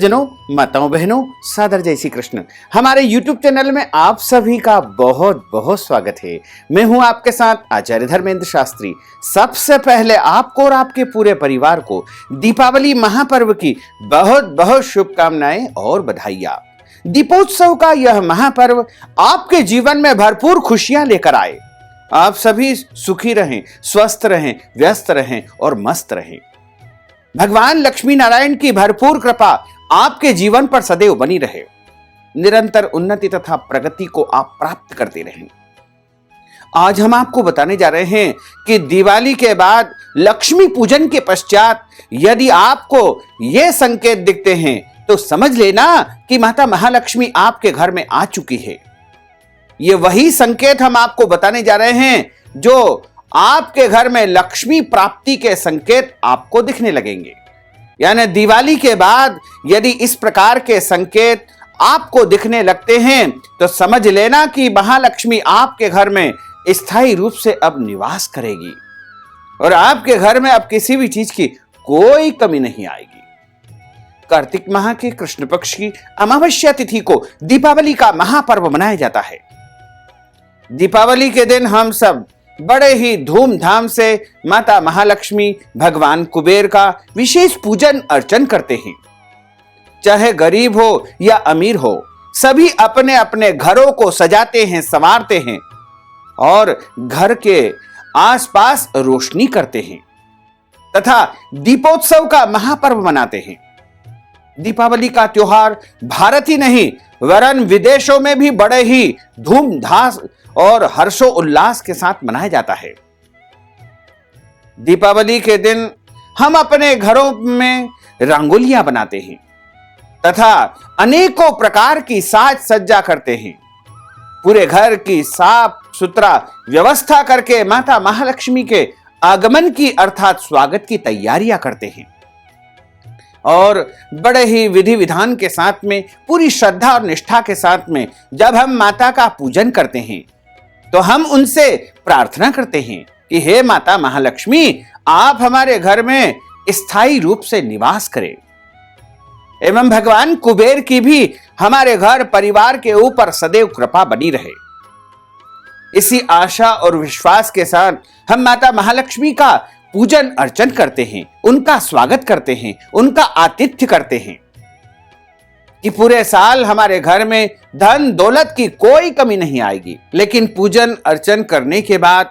भक्तजनों, माताओं, बहनों, सादर जय श्री कृष्ण। हमारे YouTube चैनल में आप सभी का बहुत बहुत स्वागत है। मैं हूं आपके साथ आचार्य धर्मेंद्र शास्त्री। सबसे पहले आपको और आपके पूरे परिवार को दीपावली महापर्व की बहुत बहुत शुभकामनाएं और बधाइयां। दीपोत्सव का यह महापर्व आपके जीवन में भरपूर खुशियां लेकर आए। आप सभी सुखी रहें, स्वस्थ रहें, व्यस्त रहें और मस्त रहें। भगवान लक्ष्मी नारायण की भरपूर कृपा आपके जीवन पर सदैव बनी रहे। निरंतर उन्नति तथा प्रगति को आप प्राप्त करते रहें। आज हम आपको बताने जा रहे हैं कि दिवाली के बाद लक्ष्मी पूजन के पश्चात यदि आपको ये संकेत दिखते हैं तो समझ लेना कि माता महालक्ष्मी आपके घर में आ चुकी है। ये वही संकेत हम आपको बताने जा रहे हैं जो आपके घर में लक्ष्मी प्राप्ति के संकेत आपको दिखने लगेंगे। यानी दिवाली के बाद यदि इस प्रकार के संकेत आपको दिखने लगते हैं तो समझ लेना कि महालक्ष्मी आपके घर में स्थायी रूप से अब निवास करेगी और आपके घर में अब किसी भी चीज की कोई कमी नहीं आएगी। कार्तिक माह के कृष्ण पक्ष की अमावस्या तिथि को दीपावली का महापर्व मनाया जाता है। दीपावली के दिन हम सब बड़े ही धूमधाम से माता महालक्ष्मी, भगवान कुबेर का विशेष पूजन अर्चन करते हैं। चाहे गरीब हो या अमीर हो, सभी अपने अपने घरों को सजाते हैं, संवारते हैं और घर के आसपास रोशनी करते हैं तथा दीपोत्सव का महापर्व मनाते हैं। दीपावली का त्योहार भारत ही नहीं वरन विदेशों में भी बड़े ही धूमधाम और हर्षो उल्लास के साथ मनाया जाता है। दीपावली के दिन हम अपने घरों में रंगोलियां बनाते हैं तथा अनेकों प्रकार की साज सज्जा करते हैं। पूरे घर की साफ सुथरा व्यवस्था करके माता महालक्ष्मी के आगमन की अर्थात स्वागत की तैयारियां करते हैं और बड़े ही विधि विधान के साथ में, पूरी श्रद्धा और निष्ठा के साथ में जब हम माता का पूजन करते हैं तो हम उनसे प्रार्थना करते हैं कि हे माता महालक्ष्मी, आप हमारे घर में स्थायी रूप से निवास करें एवं भगवान कुबेर की भी हमारे घर परिवार के ऊपर सदैव कृपा बनी रहे। इसी आशा और विश्वास के साथ हम माता महालक्ष्मी का पूजन अर्चन करते हैं, उनका स्वागत करते हैं, उनका आतिथ्य करते हैं कि पूरे साल हमारे घर में धन दौलत की कोई कमी नहीं आएगी। लेकिन पूजन अर्चन करने के बाद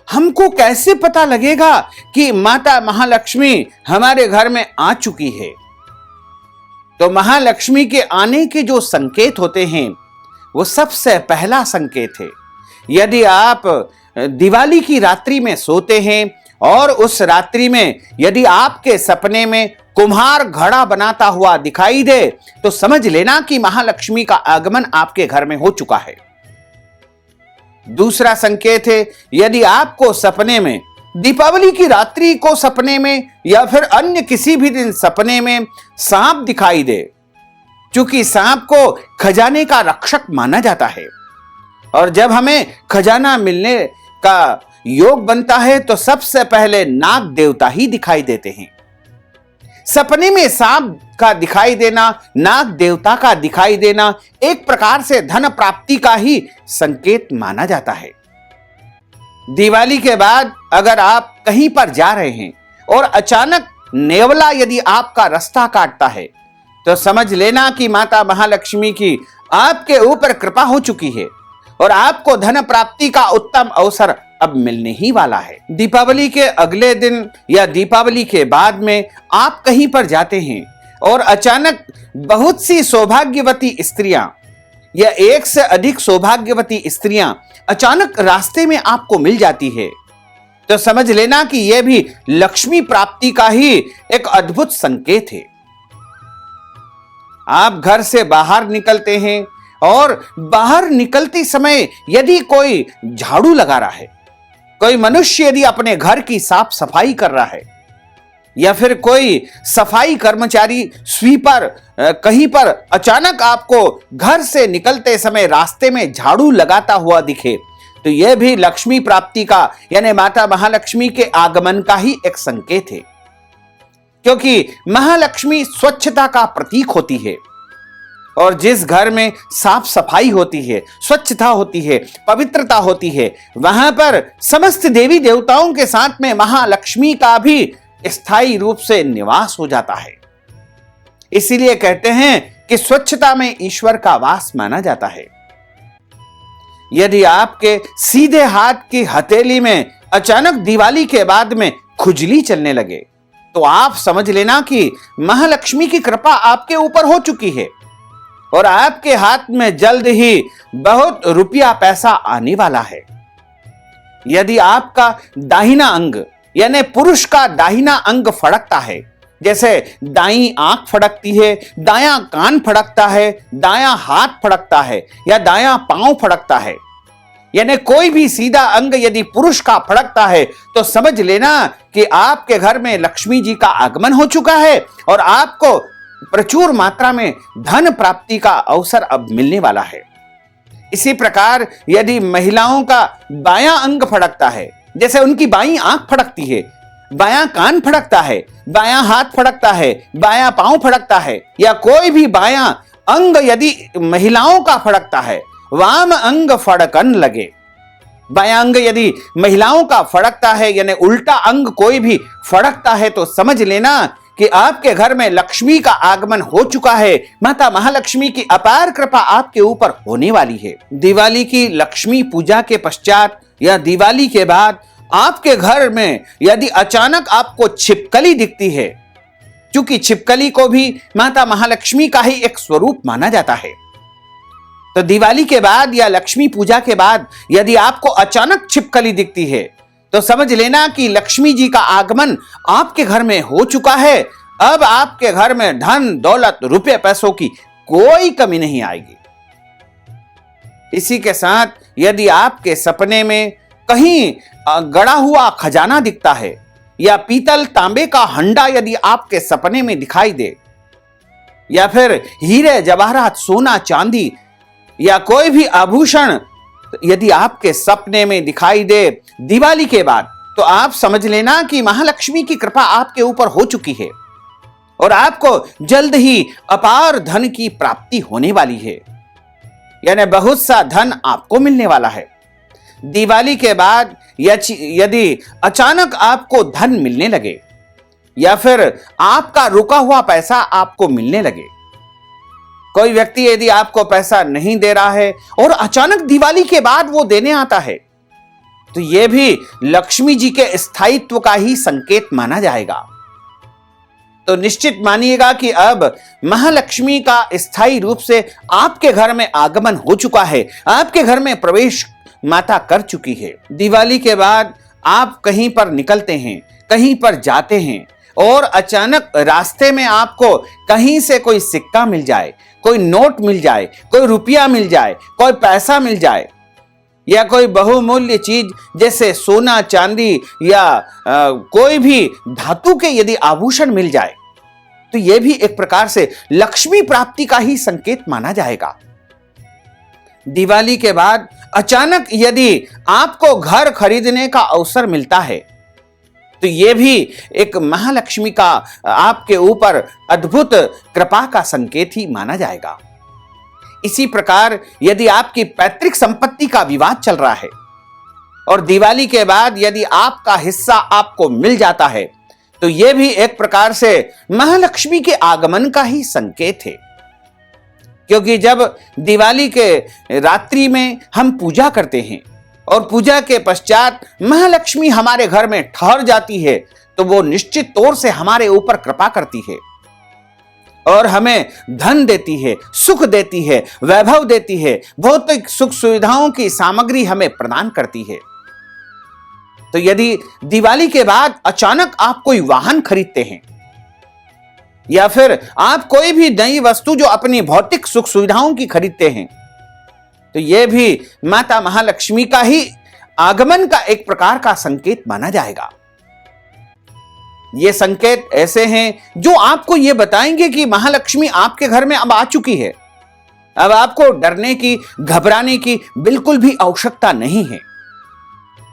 हमको कैसे पता लगेगा कि माता महालक्ष्मी हमारे घर में आ चुकी है? तो महालक्ष्मी के आने के जो संकेत होते हैं वो सबसे पहला संकेत है। यदि आप दिवाली की रात्रि में सोते हैं और उस रात्रि में यदि आपके सपने में कुम्हार घड़ा बनाता हुआ दिखाई दे तो समझ लेना कि महालक्ष्मी का आगमन आपके घर में हो चुका है। दूसरा संकेत है, यदि आपको सपने में दीपावली की रात्रि को सपने में या फिर अन्य किसी भी दिन सपने में सांप दिखाई दे, क्योंकि सांप को खजाने का रक्षक माना जाता है और जब हमें खजाना मिलने का योग बनता है तो सबसे पहले नाग देवता ही दिखाई देते हैं। सपने में सांप का दिखाई देना, नाग देवता का दिखाई देना एक प्रकार से धन प्राप्ति का ही संकेत माना जाता है। दिवाली के बाद अगर आप कहीं पर जा रहे हैं और अचानक नेवला यदि आपका रास्ता काटता है तो समझ लेना कि माता महालक्ष्मी की आपके ऊपर कृपा हो चुकी है और आपको धन प्राप्ति का उत्तम अवसर अब मिलने ही वाला है। दीपावली के अगले दिन या दीपावली के बाद में आप कहीं पर जाते हैं और अचानक बहुत सी सौभाग्यवती स्त्रियां या एक से अधिक सौभाग्यवती स्त्रियां अचानक रास्ते में आपको मिल जाती है तो समझ लेना कि यह भी लक्ष्मी प्राप्ति का ही एक अद्भुत संकेत है। आप घर से बाहर निकलते हैं और बाहर निकलते समय यदि कोई झाड़ू लगा रहा है, कोई मनुष्य यदि अपने घर की साफ सफाई कर रहा है या फिर कोई सफाई कर्मचारी स्वीपर कहीं पर अचानक आपको घर से निकलते समय रास्ते में झाड़ू लगाता हुआ दिखे तो यह भी लक्ष्मी प्राप्ति का यानी माता महालक्ष्मी के आगमन का ही एक संकेत है। क्योंकि महालक्ष्मी स्वच्छता का प्रतीक होती है और जिस घर में साफ सफाई होती है, स्वच्छता होती है, पवित्रता होती है, वहां पर समस्त देवी देवताओं के साथ में महालक्ष्मी का भी स्थायी रूप से निवास हो जाता है। इसीलिए कहते हैं कि स्वच्छता में ईश्वर का वास माना जाता है। यदि आपके सीधे हाथ की हथेली में अचानक दिवाली के बाद में खुजली चलने लगे तो आप समझ लेना कि महालक्ष्मी की कृपा आपके ऊपर हो चुकी है और आपके हाथ में जल्द ही बहुत रुपया पैसा आने वाला है। यदि आपका दाहिना अंग यानी पुरुष का दाहिना अंग फड़कता है, जैसे दाईं आंख फड़कती है, दायां कान फड़कता है, दायां हाथ फड़कता है या दायां पांव फड़कता है, यानी कोई भी सीधा अंग यदि पुरुष का फड़कता है तो समझ लेना कि आपके घर में लक्ष्मी जी का आगमन हो चुका है और आपको प्रचुर मात्रा में धन प्राप्ति का अवसर अब मिलने वाला है। इसी प्रकार यदि महिलाओं का बायां अंग फड़कता है, जैसे उनकी बाईं आंख फड़कती है, बायां कान फड़कता है, बायां हाथ फड़कता है, बायां पांव फड़कता है या कोई भी बायां अंग यदि महिलाओं का फड़कता है, वाम अंग फड़कन लगे। बायां अंग यदि महिलाओं का फड़कता है यानी उल्टा अंग कोई भी फड़कता है तो समझ लेना कि आपके घर में लक्ष्मी का आगमन हो चुका है। माता महालक्ष्मी की अपार कृपा आपके ऊपर होने वाली है। दिवाली की लक्ष्मी पूजा के पश्चात या दिवाली के बाद आपके घर में यदि अचानक आपको छिपकली दिखती है, क्योंकि छिपकली को भी माता महालक्ष्मी का ही एक स्वरूप माना जाता है, तो दिवाली के बाद या लक्ष्मी पूजा के बाद यदि आपको अचानक छिपकली दिखती है तो समझ लेना कि लक्ष्मी जी का आगमन आपके घर में हो चुका है। अब आपके घर में धन दौलत रुपए पैसों की कोई कमी नहीं आएगी। इसी के साथ यदि आपके सपने में कहीं गड़ा हुआ खजाना दिखता है या पीतल तांबे का हंडा यदि आपके सपने में दिखाई दे या फिर हीरे जवाहरात सोना चांदी या कोई भी आभूषण यदि आपके सपने में दिखाई दे दिवाली के बाद, तो आप समझ लेना कि महालक्ष्मी की कृपा आपके ऊपर हो चुकी है और आपको जल्द ही अपार धन की प्राप्ति होने वाली है, यानी बहुत सा धन आपको मिलने वाला है। दिवाली के बाद यदि अचानक आपको धन मिलने लगे या फिर आपका रुका हुआ पैसा आपको मिलने लगे, कोई व्यक्ति यदि आपको पैसा नहीं दे रहा है और अचानक दिवाली के बाद वो देने आता है, तो यह भी लक्ष्मी जी के स्थायित्व का ही संकेत माना जाएगा। तो निश्चित मानिएगा कि अब महालक्ष्मी का स्थायी रूप से आपके घर में आगमन हो चुका है, आपके घर में प्रवेश माता कर चुकी है। दिवाली के बाद आप कहीं पर निकलते हैं, कहीं पर जाते हैं और अचानक रास्ते में आपको कहीं से कोई सिक्का मिल जाए, कोई नोट मिल जाए, कोई रुपया मिल जाए, कोई पैसा मिल जाए या कोई बहुमूल्य चीज जैसे सोना चांदी या कोई भी धातु के यदि आभूषण मिल जाए, तो यह भी एक प्रकार से लक्ष्मी प्राप्ति का ही संकेत माना जाएगा। दिवाली के बाद अचानक यदि आपको घर खरीदने का अवसर मिलता है तो यह भी एक महालक्ष्मी का आपके ऊपर अद्भुत कृपा का संकेत ही माना जाएगा। इसी प्रकार यदि आपकी पैतृक संपत्ति का विवाद चल रहा है और दिवाली के बाद यदि आपका हिस्सा आपको मिल जाता है तो यह भी एक प्रकार से महालक्ष्मी के आगमन का ही संकेत है, क्योंकि जब दिवाली के रात्रि में हम पूजा करते हैं और पूजा के पश्चात महालक्ष्मी हमारे घर में ठहर जाती है तो वो निश्चित तौर से हमारे ऊपर कृपा करती है और हमें धन देती है, सुख देती है, वैभव देती है, भौतिक सुख सुविधाओं की सामग्री हमें प्रदान करती है। तो यदि दिवाली के बाद अचानक आप कोई वाहन खरीदते हैं या फिर आप कोई भी नई वस्तु जो अपनी भौतिक सुख सुविधाओं की खरीदते हैं, तो यह भी माता महालक्ष्मी का ही आगमन का एक प्रकार का संकेत माना जाएगा। ये संकेत ऐसे हैं जो आपको यह बताएंगे कि महालक्ष्मी आपके घर में अब आ चुकी है। अब आपको डरने की, घबराने की बिल्कुल भी आवश्यकता नहीं है,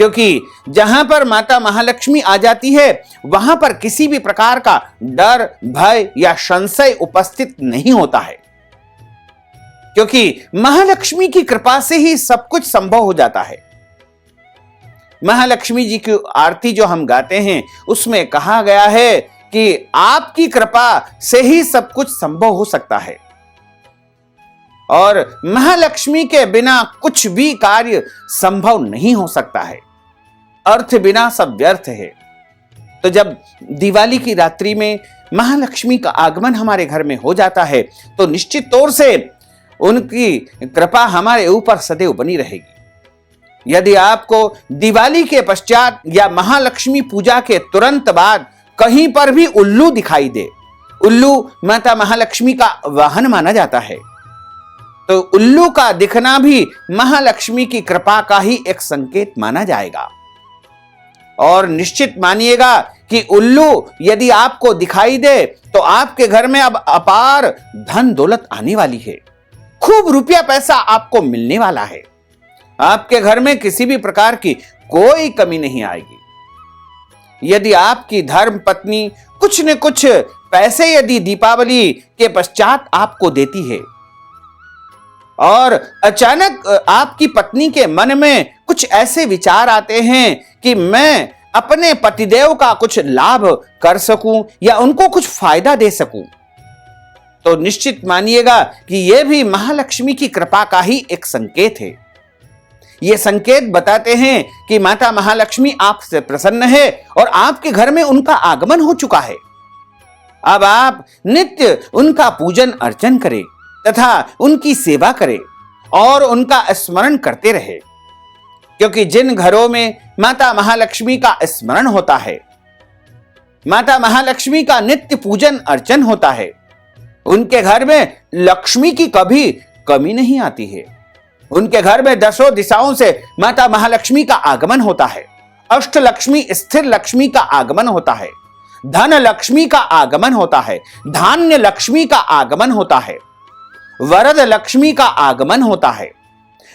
क्योंकि जहां पर माता महालक्ष्मी आ जाती है वहां पर किसी भी प्रकार का डर, भय या संशय उपस्थित नहीं होता है, क्योंकि महालक्ष्मी की कृपा से ही सब कुछ संभव हो जाता है। महालक्ष्मी जी की आरती जो हम गाते हैं उसमें कहा गया है कि आपकी कृपा से ही सब कुछ संभव हो सकता है और महालक्ष्मी के बिना कुछ भी कार्य संभव नहीं हो सकता है। अर्थ बिना सब व्यर्थ है। तो जब दिवाली की रात्रि में महालक्ष्मी का आगमन हमारे घर में हो जाता है तो निश्चित तौर से उनकी कृपा हमारे ऊपर सदैव बनी रहेगी। यदि आपको दिवाली के पश्चात या महालक्ष्मी पूजा के तुरंत बाद कहीं पर भी उल्लू दिखाई दे, उल्लू माता महालक्ष्मी का वाहन माना जाता है, तो उल्लू का दिखना भी महालक्ष्मी की कृपा का ही एक संकेत माना जाएगा। और निश्चित मानिएगा कि उल्लू यदि आपको दिखाई दे तो आपके घर में अब अपार धन दौलत आने वाली है, खूब रुपया पैसा आपको मिलने वाला है, आपके घर में किसी भी प्रकार की कोई कमी नहीं आएगी। यदि आपकी धर्म पत्नी कुछ न कुछ पैसे यदि दीपावली के पश्चात आपको देती है और अचानक आपकी पत्नी के मन में कुछ ऐसे विचार आते हैं कि मैं अपने पतिदेव का कुछ लाभ कर सकूं या उनको कुछ फायदा दे सकूं, तो निश्चित मानिएगा कि यह भी महालक्ष्मी की कृपा का ही एक संकेत है। ये संकेत बताते हैं कि माता महालक्ष्मी आपसे प्रसन्न है और आपके घर में उनका आगमन हो चुका है। अब आप नित्य उनका पूजन अर्चन करें तथा उनकी सेवा करें और उनका स्मरण करते रहे, क्योंकि जिन घरों में माता महालक्ष्मी का स्मरण होता है, माता महालक्ष्मी का नित्य पूजन अर्चन होता है, उनके घर में लक्ष्मी की कभी कमी नहीं आती है। उनके घर में दसों दिशाओं से माता महालक्ष्मी का आगमन होता है, अष्ट लक्ष्मी स्थिर लक्ष्मी का आगमन होता है, धन लक्ष्मी का आगमन होता है, धान्य लक्ष्मी का आगमन होता है, वरद लक्ष्मी का आगमन होता है,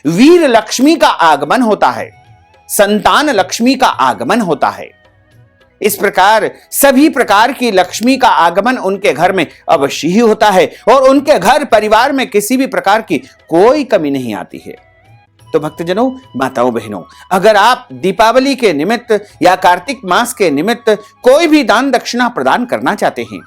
वीर लक्ष्मी का आगमन होता है, संतान लक्ष्मी का आगमन होता है। इस प्रकार सभी प्रकार की लक्ष्मी का आगमन उनके घर में अवश्य ही होता है और उनके घर परिवार में किसी भी प्रकार की कोई कमी नहीं आती है। तो भक्तजनों, माताओं, बहनों, अगर आप दीपावली के निमित्त या कार्तिक मास के निमित्त कोई भी दान दक्षिणा प्रदान करना चाहते हैं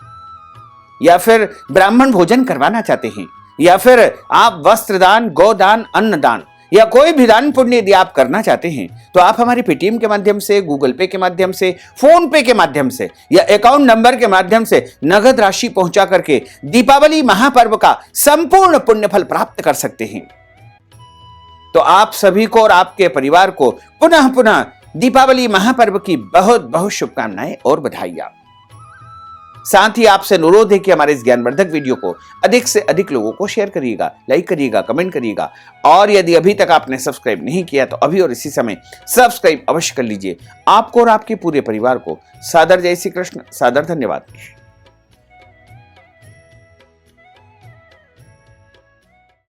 या फिर ब्राह्मण भोजन करवाना चाहते हैं या फिर आप वस्त्र दान, गोदान, अन्नदान या कोई भी दान पुण्य यदि आप करना चाहते हैं तो आप हमारे पेटीएम के माध्यम से, गूगल पे के माध्यम से, फोन पे के माध्यम से या अकाउंट नंबर के माध्यम से नगद राशि पहुंचा करके दीपावली महापर्व का संपूर्ण पुण्य फल प्राप्त कर सकते हैं। तो आप सभी को और आपके परिवार को पुनः पुनः दीपावली महापर्व की बहुत बहुत शुभकामनाएं और बधाइयां। साथ ही आपसे अनुरोध है कि हमारे इस ज्ञानवर्धक वीडियो को अधिक से अधिक लोगों को शेयर करिएगा, लाइक करिएगा, कमेंट करिएगा और यदि अभी तक आपने सब्सक्राइब नहीं किया तो अभी और इसी समय सब्सक्राइब अवश्य कर लीजिए। आपको और आपके पूरे परिवार को सादर जय श्री कृष्ण, सादर धन्यवाद।